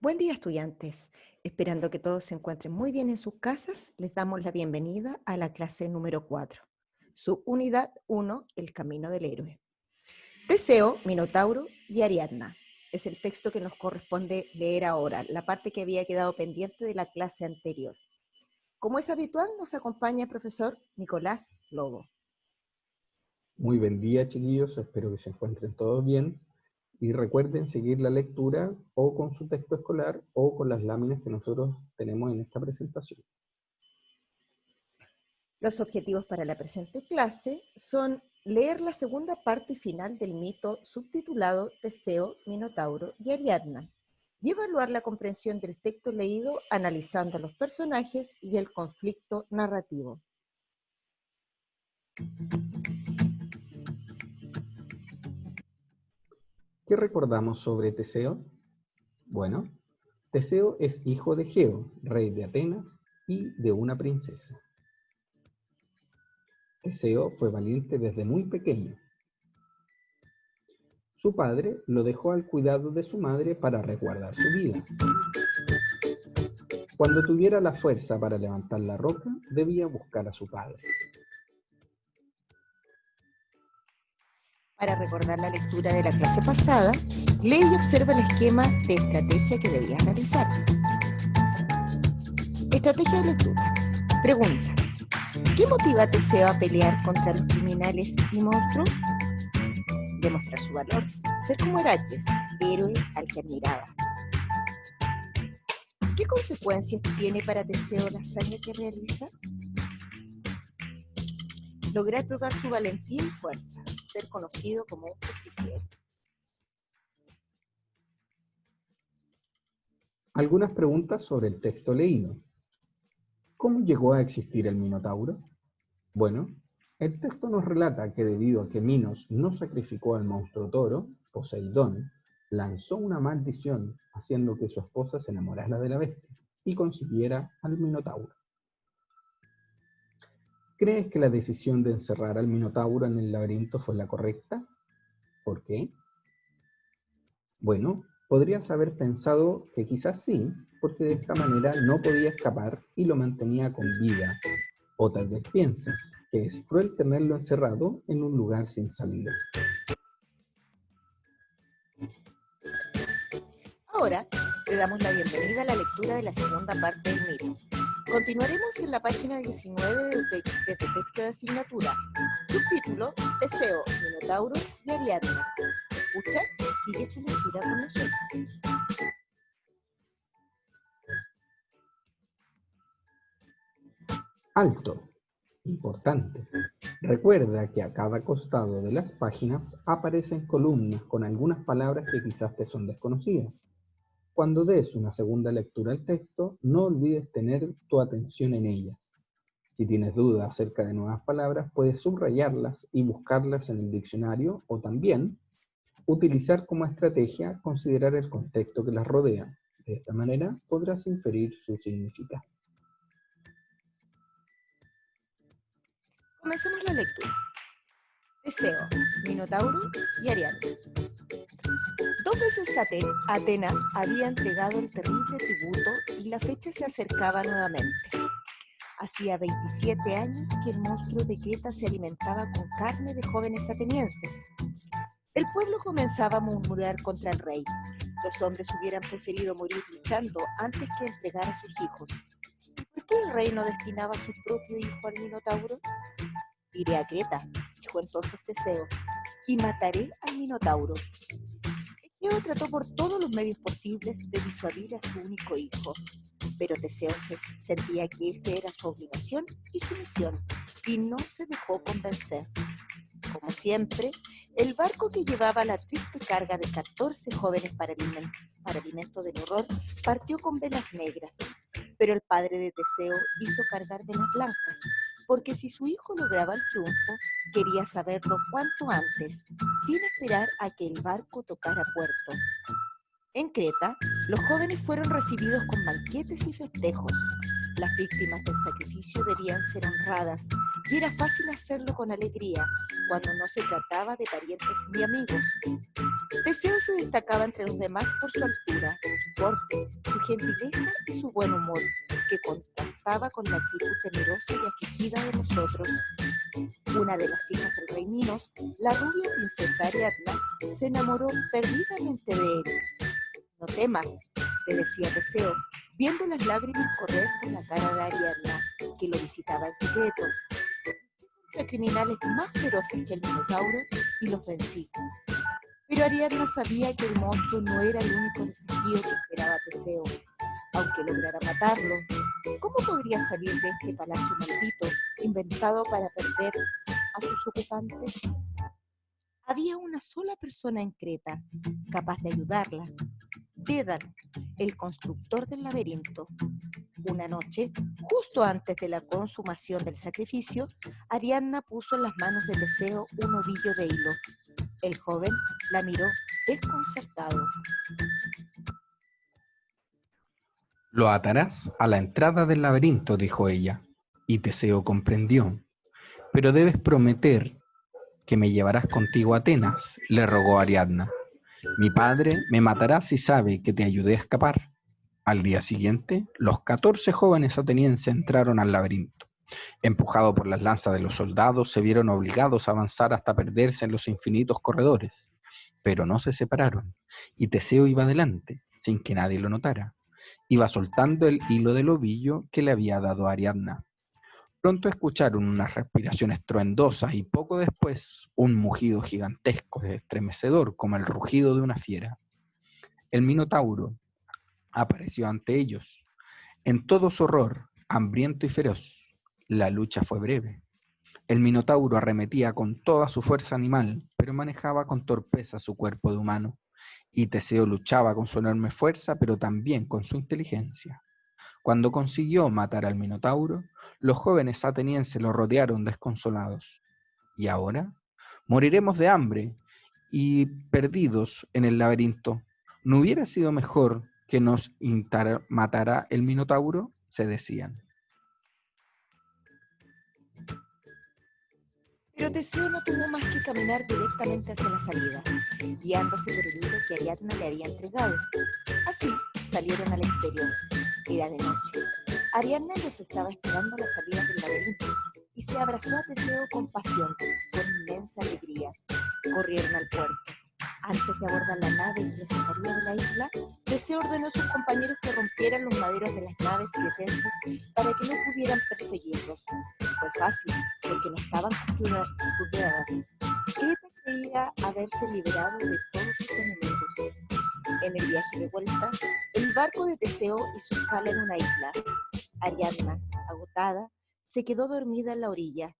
Buen día, estudiantes. Esperando que todos se encuentren muy bien en sus casas, les damos la bienvenida a la clase número 4, su unidad 1, El Camino del Héroe. Teseo, Minotauro y Ariadna. Es el texto que nos corresponde leer ahora, la parte que había quedado pendiente de la clase anterior. Como es habitual, nos acompaña el profesor Nicolás Lobo. Muy buen día, chiquillos, espero que se encuentren todos bien y recuerden seguir la lectura o con su texto escolar o con las láminas que nosotros tenemos en esta presentación. Los objetivos para la presente clase son leer la segunda parte final del mito subtitulado Teseo, Minotauro y Ariadna y evaluar la comprensión del texto leído analizando los personajes y el conflicto narrativo. ¿Qué recordamos sobre Teseo? Bueno, Teseo es hijo de Geo, rey de Atenas y de una princesa. Teseo fue valiente desde muy pequeño. Su padre lo dejó al cuidado de su madre para resguardar su vida. Cuando tuviera la fuerza para levantar la roca, debía buscar a su padre. Para recordar la lectura de la clase pasada, lee y observa el esquema de estrategia que debías realizar. Estrategia de lectura. Pregunta: ¿qué motiva a Teseo a pelear contra los criminales y monstruos? Demostrar su valor, ser como Heracles, héroe al que admiraba. ¿Qué consecuencias tiene para Teseo la hazaña que realiza? Lograr probar su valentía y fuerza, ser conocido como un justiciero. Algunas preguntas sobre el texto leído. ¿Cómo llegó a existir el Minotauro? Bueno, el texto nos relata que debido a que Minos no sacrificó al monstruo toro, Poseidón lanzó una maldición haciendo que su esposa se enamorara de la bestia y consiguiera al Minotauro. ¿Crees que la decisión de encerrar al Minotauro en el laberinto fue la correcta? ¿Por qué? Bueno, podrías haber pensado que quizás sí, porque de esta manera no podía escapar y lo mantenía con vida. O tal vez piensas que es cruel tenerlo encerrado en un lugar sin salida. Ahora le damos la bienvenida a la lectura de la segunda parte del mito. Continuaremos en la página 19 de tu texto de asignatura. Subtítulo: Teseo, Minotauro y Ariadna. Escucha y sigue su lectura con nosotros. Alto. Importante. Recuerda que a cada costado de las páginas aparecen columnas con algunas palabras que quizás te son desconocidas. Cuando des una segunda lectura al texto, no olvides tener tu atención en ellas. Si tienes dudas acerca de nuevas palabras, puedes subrayarlas y buscarlas en el diccionario o también utilizar como estrategia considerar el contexto que las rodea. De esta manera podrás inferir su significado. Comencemos la lectura. Teseo, Minotauro y Ariadna. Dos veces Atenas había entregado el terrible tributo y la fecha se acercaba nuevamente. Hacía 27 años que el monstruo de Creta se alimentaba con carne de jóvenes atenienses. El pueblo comenzaba a murmurar contra el rey. Los hombres hubieran preferido morir luchando antes que entregar a sus hijos. ¿Por qué el rey no destinaba a su propio hijo al Minotauro? Iré a Creta, dijo entonces Teseo, y mataré al Minotauro. Egeo trató por todos los medios posibles de disuadir a su único hijo, pero Teseo sentía que esa era su obligación y su misión, y no se dejó convencer. Como siempre, el barco que llevaba la triste carga de 14 jóvenes para alimento del horror partió con velas negras, pero el padre de Teseo hizo cargar velas blancas, porque si su hijo lograba el triunfo, quería saberlo cuanto antes, sin esperar a que el barco tocara puerto. En Creta, los jóvenes fueron recibidos con banquetes y festejos. Las víctimas del sacrificio debían ser honradas, y era fácil hacerlo con alegría cuando no se trataba de parientes ni amigos. Teseo se destacaba entre los demás por su altura, su porte, su gentileza y su buen humor, que contrastaba con la actitud temerosa y afligida de los otros. Una de las hijas del rey Minos, la rubia princesa Ariadna, se enamoró perdidamente de él. No temas, le decía Teseo, viendo las lágrimas correr por la cara de Ariadna, que lo visitaba en secreto. Contra criminales más feroces que el Minotauro y los vencí. Pero Ariadna sabía que el monstruo no era el único desafío que esperaba Teseo. Aunque lograra matarlo, ¿cómo podría salir de este palacio maldito, inventado para perder a sus ocupantes? Había una sola persona en Creta capaz de ayudarla: Dédalo, el constructor del laberinto. Una noche, justo antes de la consumación del sacrificio, Ariadna puso en las manos de Teseo un ovillo de hilo. El joven la miró desconcertado. Lo atarás a la entrada del laberinto, dijo ella, y Teseo comprendió. Pero debes prometer que me llevarás contigo a Atenas, le rogó Ariadna. Mi padre me matará si sabe que te ayudé a escapar. Al día siguiente, los 14 jóvenes atenienses entraron al laberinto. Empujados por las lanzas de los soldados, se vieron obligados a avanzar hasta perderse en los infinitos corredores. Pero no se separaron, y Teseo iba adelante, sin que nadie lo notara. Iba soltando el hilo del ovillo que le había dado Ariadna. Pronto escucharon unas respiraciones estruendosas y poco después un mugido gigantesco, estremecedor, como el rugido de una fiera. El Minotauro apareció ante ellos, en todo su horror, hambriento y feroz. La lucha fue breve. El Minotauro arremetía con toda su fuerza animal, pero manejaba con torpeza su cuerpo de humano, y Teseo luchaba con su enorme fuerza, pero también con su inteligencia. Cuando consiguió matar al Minotauro, los jóvenes atenienses lo rodearon desconsolados. ¿Y ahora? Moriremos de hambre y perdidos en el laberinto. ¿No hubiera sido mejor que nos matara el Minotauro?, se decían. Pero Teseo no tuvo más que caminar directamente hacia la salida, guiándose por el hilo que Ariadna le había entregado. Así salieron al exterior. Era de noche. Ariadna los estaba esperando a la salida del laberinto y se abrazó a Teseo con pasión, con inmensa alegría. Corrieron al puerto. Antes de abordar la nave que les sacaría de la isla, Teseo ordenó a sus compañeros que rompieran los maderos de las naves cretenses para que no pudieran perseguirlos. Fue fácil, porque no estaban custodiadas. Creta creía haberse liberado de todos sus enemigos. En el viaje de vuelta, el barco de Teseo hizo escala en una isla. Ariadna, agotada, se quedó dormida en la orilla.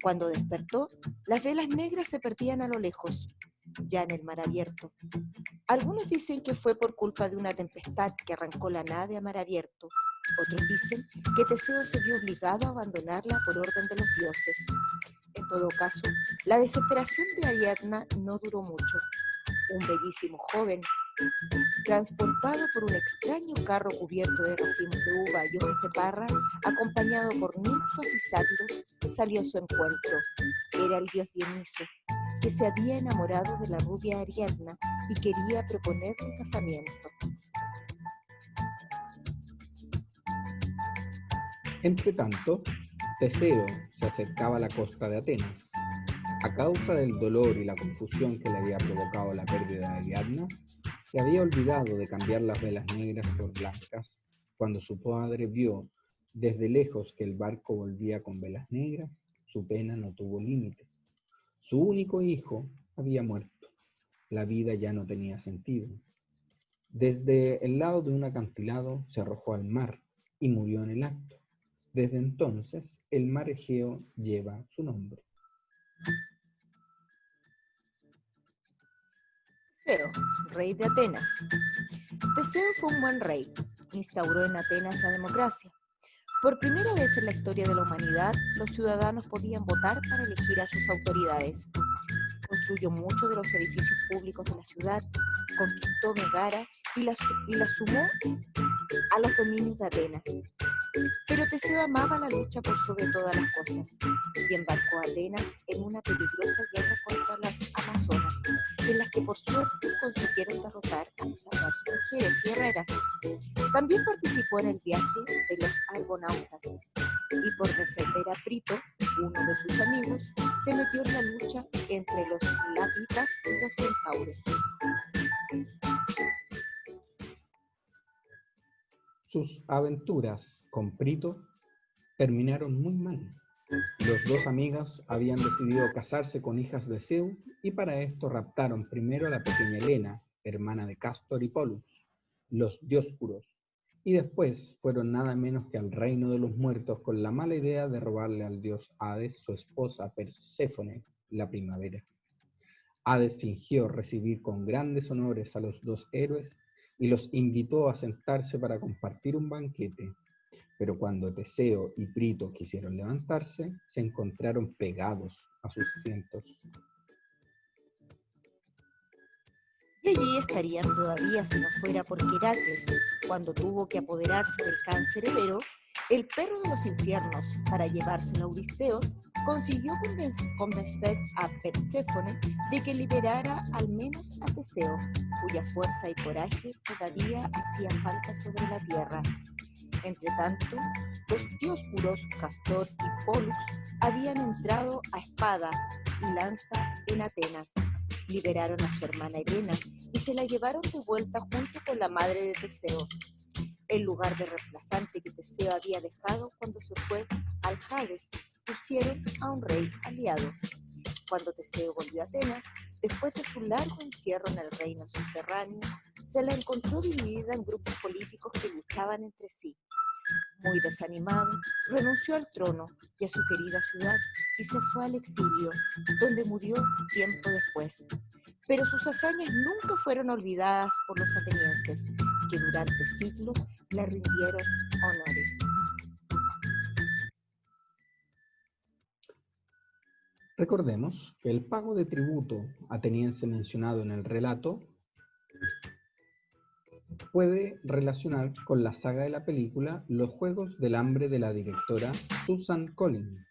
Cuando despertó, las velas negras se perdían a lo lejos, ya en el mar abierto. Algunos dicen que fue por culpa de una tempestad que arrancó la nave a mar abierto. Otros dicen que Teseo se vio obligado a abandonarla por orden de los dioses. En todo caso, la desesperación de Ariadna no duró mucho. Un bellísimo joven, transportado por un extraño carro cubierto de racimos de uva y hojas de parra, acompañado por ninfas y sátiros, salió a su encuentro. Era el dios Dioniso, que se había enamorado de la rubia Ariadna y quería proponerle casamiento. Entretanto, Teseo se acercaba a la costa de Atenas. A causa del dolor y la confusión que le había provocado la pérdida de Ariadna, se había olvidado de cambiar las velas negras por blancas. Cuando su padre vio desde lejos que el barco volvía con velas negras, su pena no tuvo límite. Su único hijo había muerto. La vida ya no tenía sentido. Desde el lado de un acantilado se arrojó al mar y murió en el acto. Desde entonces, el mar Egeo lleva su nombre. Teseo, rey de Atenas. Teseo fue un buen rey. Instauró en Atenas la democracia. Por primera vez en la historia de la humanidad, los ciudadanos podían votar para elegir a sus autoridades. Construyó muchos de los edificios públicos de la ciudad, conquistó Megara y la sumó a los dominios de Atenas. Pero Teseo amaba la lucha por sobre todas las cosas y embarcó a Atenas en una peligrosa guerra contra las Amazonas, en las que por suerte consiguieron derrotar a los salvajes mujeres guerreras. También participó en el viaje de los argonautas y por defender a Prito, uno de sus amigos, se metió en la lucha entre los lápitas y los centauros. Sus aventuras con Prito terminaron muy mal. Los dos amigos habían decidido casarse con hijas de Zeus y para esto raptaron primero a la pequeña Helena, hermana de Cástor y Pólux, los Dioscuros, y después fueron nada menos que al reino de los muertos con la mala idea de robarle al dios Hades su esposa Perséfone, la primavera. Hades fingió recibir con grandes honores a los dos héroes y los invitó a sentarse para compartir un banquete. Pero cuando Teseo y Prito quisieron levantarse, se encontraron pegados a sus asientos. Y allí estarían todavía si no fuera porque Heracles, cuando tuvo que apoderarse del cancerbero, el perro de los infiernos, para llevárselo a Euristeo, consiguió convencer a Perséfone de que liberara al menos a Teseo, cuya fuerza y coraje todavía hacía falta sobre la tierra. Entretanto, los dioscuros Cástor y Pólux habían entrado a espada y lanza en Atenas, liberaron a su hermana Helena y se la llevaron de vuelta junto con la madre de Teseo, el lugar de reemplazante que Teseo había dejado cuando se fue al Hades. Pusieron a un rey aliado. Cuando Teseo volvió a Atenas, después de su largo encierro en el reino subterráneo, se la encontró dividida en grupos políticos que luchaban entre sí. Muy desanimado, renunció al trono y a su querida ciudad y se fue al exilio, donde murió tiempo después. Pero sus hazañas nunca fueron olvidadas por los atenienses, que durante siglos le rindieron honores. Recordemos que el pago de tributo ateniense mencionado en el relato puede relacionar con la saga de la película Los Juegos del Hambre de la directora Susan Collins.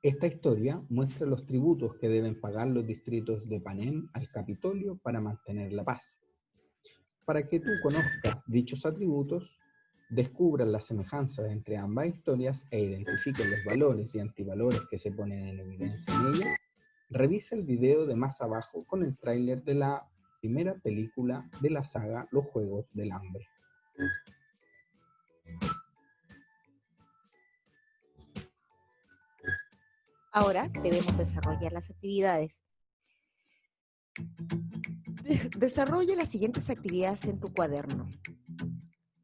Esta historia muestra los tributos que deben pagar los distritos de Panem al Capitolio para mantener la paz. Para que tú conozcas dichos atributos, descubras las semejanzas entre ambas historias e identifiques los valores y antivalores que se ponen en evidencia en ella, revisa el video de más abajo con el tráiler de la primera película de la saga Los Juegos del Hambre. Ahora debemos desarrollar las actividades. Desarrolla las siguientes actividades en tu cuaderno.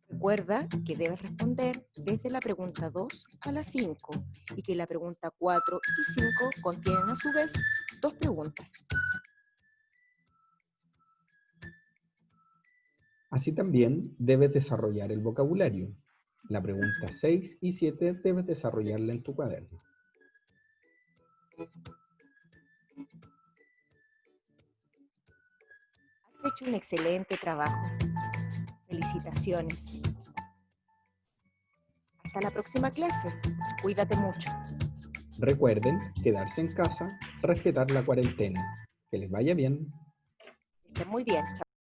Recuerda que debes responder desde la pregunta 2 a la 5 y que la pregunta 4 y 5 contienen a su vez dos preguntas. Así también debes desarrollar el vocabulario. La pregunta 6 y 7 debes desarrollarla en tu cuaderno. Has hecho un excelente trabajo. Felicitaciones. Hasta la próxima clase. Cuídate mucho. Recuerden quedarse en casa, respetar la cuarentena. Que les vaya bien. Que estén muy bien. Chao.